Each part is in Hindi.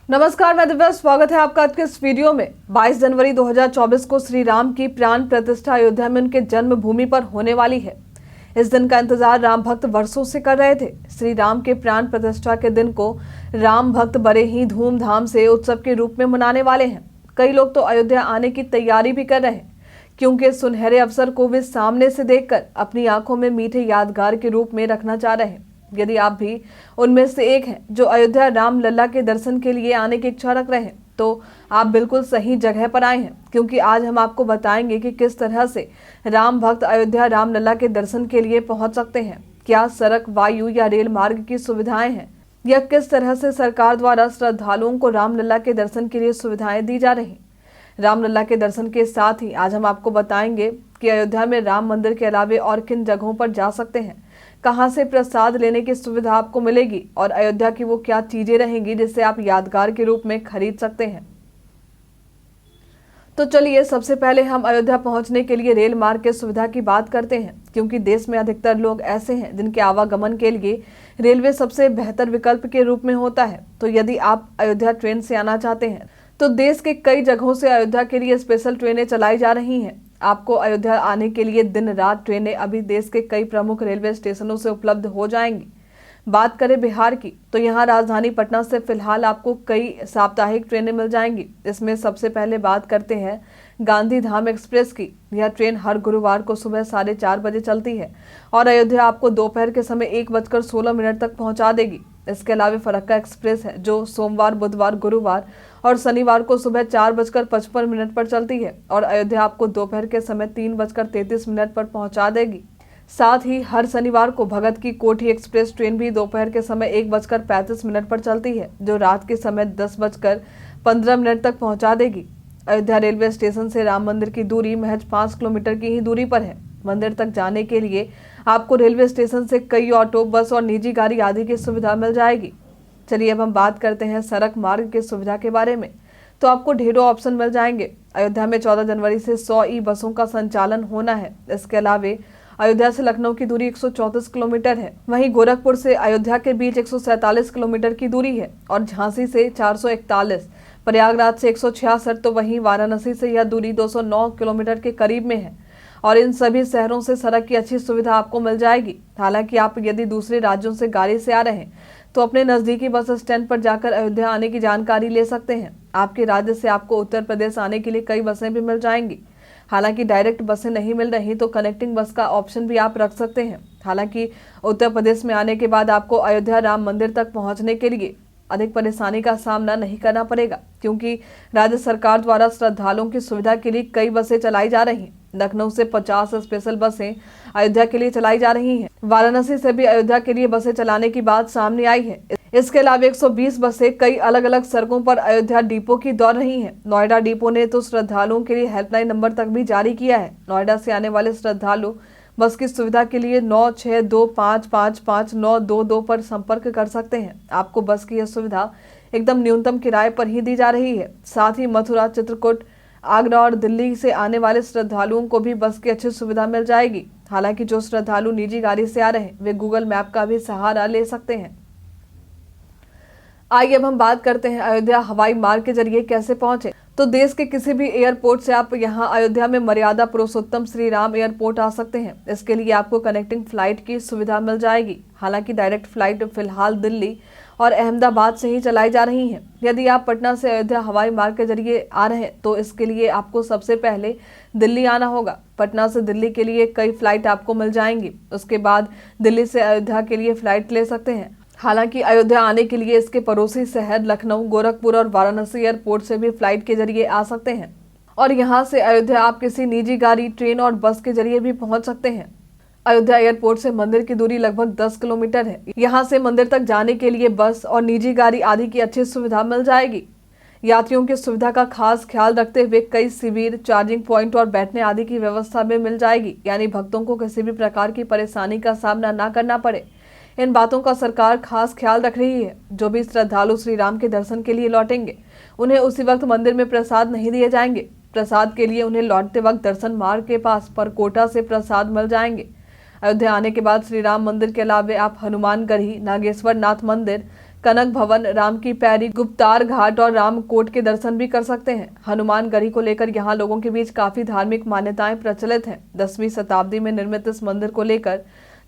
नमस्कार, मैं दिव्या। स्वागत है आपका आज के इस वीडियो में। 22 जनवरी 2024 को श्री राम की प्राण प्रतिष्ठा अयोध्या में उनके जन्मभूमि पर होने वाली है। इस दिन का इंतजार राम भक्त वर्षों से कर रहे थे। श्री राम के प्राण प्रतिष्ठा के दिन को राम भक्त बड़े ही धूमधाम से उत्सव के रूप में मनाने वाले हैं। कई लोग तो अयोध्या आने की तैयारी भी कर रहे हैं, क्योंकि इस सुनहरे अवसर को वे सामने से देखकर अपनी आंखों में मीठे यादगार के रूप में रखना चाह रहे हैं। यदि आप भी उनमें से एक हैं जो अयोध्या राम लल्ला के दर्शन के लिए आने की इच्छा रख रहे हैं, तो आप बिल्कुल सही जगह पर आए हैं, क्योंकि आज हम आपको बताएंगे कि किस तरह से राम भक्त अयोध्या राम लल्ला के दर्शन के लिए पहुंच सकते हैं। क्या सड़क, वायु या रेल मार्ग की सुविधाएं हैं, या किस तरह से सरकार द्वारा श्रद्धालुओं को राम लल्ला के दर्शन के लिए सुविधाएं दी जा रही। रामलला के दर्शन के साथ ही आज हम आपको बताएंगे कि अयोध्या में राम मंदिर के अलावे और किन जगहों पर जा सकते हैं, कहां से प्रसाद लेने की सुविधा आपको मिलेगी और अयोध्या की वो क्या चीजें रहेंगी जिसे आप यादगार के रूप में खरीद सकते हैं। तो चलिए सबसे पहले हम अयोध्या पहुंचने के लिए रेल मार्ग की सुविधा की बात करते हैं, क्योंकि देश में अधिकतर लोग ऐसे हैं जिनके आवागमन के लिए रेलवे सबसे बेहतर विकल्प के रूप में होता है। तो यदि आप अयोध्या ट्रेन से आना चाहते हैं तो देश के कई जगहों से अयोध्या के लिए स्पेशल ट्रेनें चलाई जा रही हैं। आपको अयोध्या आने के लिए दिन रात ट्रेनें अभी देश के कई प्रमुख रेलवे स्टेशनों से उपलब्ध हो जाएंगी। बात करें बिहार की, तो यहाँ राजधानी पटना से फिलहाल आपको कई साप्ताहिक ट्रेनें मिल जाएंगी। इसमें सबसे पहले बात करते हैं गांधी धाम एक्सप्रेस की। यह ट्रेन हर गुरुवार को सुबह 4:30 बजे चलती है और अयोध्या आपको दोपहर के समय 1:16 तक पहुंचा देगी। इसके अलावा फरक्का एक्सप्रेस है, जो सोमवार, बुधवार, गुरुवार और शनिवार को सुबह 4:55 पर चलती है और अयोध्या आपको दोपहर के समय 3:33 पर पहुंचा देगी। साथ ही हर शनिवार को भगत की कोठी एक्सप्रेस ट्रेन भी दोपहर के समय 1:35 पर चलती है, जो रात के समय 10:15 तक पहुंचा देगी। अयोध्या रेलवे स्टेशन से राम मंदिर की दूरी महज 5 किलोमीटर की ही दूरी पर है। मंदिर तक जाने के लिए आपको रेलवे स्टेशन से कई ऑटो, बस और निजी गाड़ी आदि की सुविधा मिल जाएगी। चलिए अब हम बात करते हैं सड़क मार्ग की सुविधा के बारे में। तो आपको ढेरों ऑप्शन मिल जाएंगे। अयोध्या में 14 जनवरी से 100 ई बसों का संचालन होना है। इसके अलावा अयोध्या से लखनऊ की दूरी 134 किलोमीटर है। वहीं गोरखपुर से अयोध्या के बीच 147 किलोमीटर की दूरी है और झांसी से 441, प्रयागराज से 166, तो वहीं वाराणसी से यह दूरी 209 किलोमीटर के करीब में है और इन सभी शहरों से सड़क की अच्छी सुविधा आपको मिल जाएगी। हालांकि आप यदि दूसरे राज्यों से गाड़ी से आ रहे हैं तो अपने नजदीकी बस स्टैंड पर जाकर अयोध्या आने की जानकारी ले सकते हैं। आपके राज्य से आपको उत्तर प्रदेश आने के लिए कई बसें भी मिल जाएंगी। हालांकि डायरेक्ट बसें नहीं मिल रही तो कनेक्टिंग बस का ऑप्शन भी आप रख सकते हैं। हालांकि उत्तर प्रदेश में आने के बाद आपको अयोध्या राम मंदिर तक पहुंचने के लिए अधिक परेशानी का सामना नहीं करना पड़ेगा, क्योंकि राज्य सरकार द्वारा श्रद्धालुओं की सुविधा के लिए कई बसें चलाई जा रही हैं। लखनऊ से 50 स्पेशल बसें अयोध्या के लिए चलाई जा रही हैं। वाराणसी से भी अयोध्या के लिए बसें चलाने की बात सामने आई है। इसके अलावा 120 बसें कई अलग अलग सड़कों पर अयोध्या डिपो की दौड़ रही हैं। नोएडा डिपो ने तो श्रद्धालुओं के लिए हेल्पलाइन नंबर तक भी जारी किया है। नोएडा से आने वाले श्रद्धालु बस की सुविधा के लिए 9625559222 पर संपर्क कर सकते हैं। आपको बस की यह सुविधा एकदम न्यूनतम किराए पर ही दी जा रही है। साथ ही मथुरा, चित्रकूट, आगरा और दिल्ली से आने वाले श्रद्धालुओं को भी बस की अच्छी सुविधा मिल जाएगी। हालांकि जो श्रद्धालु निजी गाड़ी से आ रहे हैं वे गूगल मैप का भी सहारा ले सकते हैं। आइए अब हम बात करते हैं अयोध्या हवाई मार्ग के जरिए कैसे पहुंचे। तो देश के किसी भी एयरपोर्ट से आप यहां अयोध्या में मर्यादा पुरुषोत्तम श्री राम एयरपोर्ट आ सकते हैं। इसके लिए आपको कनेक्टिंग फ्लाइट की सुविधा मिल जाएगी। हालांकि डायरेक्ट फ्लाइट फिलहाल दिल्ली और अहमदाबाद से ही चलाई जा रही हैं। यदि आप पटना से अयोध्या हवाई मार्ग के जरिए आ रहे हैं तो इसके लिए आपको सबसे पहले दिल्ली आना होगा। पटना से दिल्ली के लिए कई फ्लाइट आपको मिल जाएंगी। उसके बाद दिल्ली से अयोध्या के लिए फ्लाइट ले सकते हैं। हालांकि अयोध्या आने के लिए इसके पड़ोसी शहर लखनऊ, गोरखपुर और वाराणसी एयरपोर्ट से भी फ्लाइट के जरिए आ सकते हैं और यहां से अयोध्या आप किसी निजी गाड़ी, ट्रेन और बस के जरिए भी पहुंच सकते हैं। अयोध्या एयरपोर्ट से मंदिर की दूरी लगभग 10 किलोमीटर है। यहां से मंदिर तक जाने के लिए बस और निजी गाड़ी आदि की अच्छी सुविधा मिल जाएगी। यात्रियों की सुविधा का खास ख्याल रखते हुए कई शिविर, चार्जिंग पॉइंट और बैठने आदि की व्यवस्था भी मिल जाएगी, यानी भक्तों को किसी भी प्रकार की परेशानी का सामना न करना पड़े। इन बातों का सरकार खास ख्याल रख रही है। जो भी श्रद्धालु श्री राम के दर्शन के लिए लौटेंगे उन्हें उसी वक्त मंदिर में प्रसाद नहीं दिए जाएंगे। प्रसाद के लिए उन्हें लौटते वक्त दर्शन मार्ग के पास परकोटा से प्रसाद मिल जाएंगे। अयोध्या आने के बाद श्री राम मंदिर के अलावा आप हनुमानगढ़ी, नागेश्वर नाथ मंदिर, कनक भवन, राम की पैरी, गुप्तार घाट और रामकोट के दर्शन भी कर सकते हैं। हनुमान गढ़ी को लेकर यहाँ लोगों के बीच काफी धार्मिक मान्यताएं प्रचलित हैं। 10वीं शताब्दी में निर्मित इस मंदिर को लेकर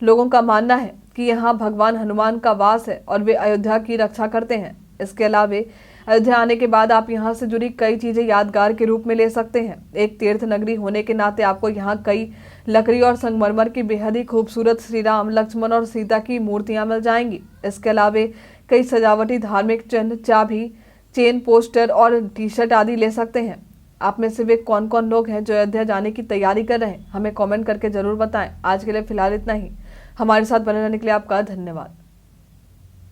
लोगों का मानना है कि यहाँ भगवान हनुमान का वास है और वे अयोध्या की रक्षा करते हैं। इसके अलावा अयोध्या आने के बाद आप यहाँ से जुड़ी कई चीजें यादगार के रूप में ले सकते हैं। एक तीर्थ नगरी होने के नाते आपको यहाँ कई लकड़ी और संगमरमर की बेहद ही खूबसूरत श्री राम, लक्ष्मण और सीता की मूर्तियां मिल जाएंगी। इसके अलावा कई सजावटी धार्मिक चिन्ह, चाबी, चेन, पोस्टर और टी-शर्ट आदि ले सकते हैं। आप में से वे कौन कौन लोग हैं जो अयोध्या जाने की तैयारी कर रहे हैं, हमें कमेंट करके जरूर बताएं। आज के लिए फिलहाल इतना ही। हमारे साथ बने रहने के लिए आपका धन्यवाद।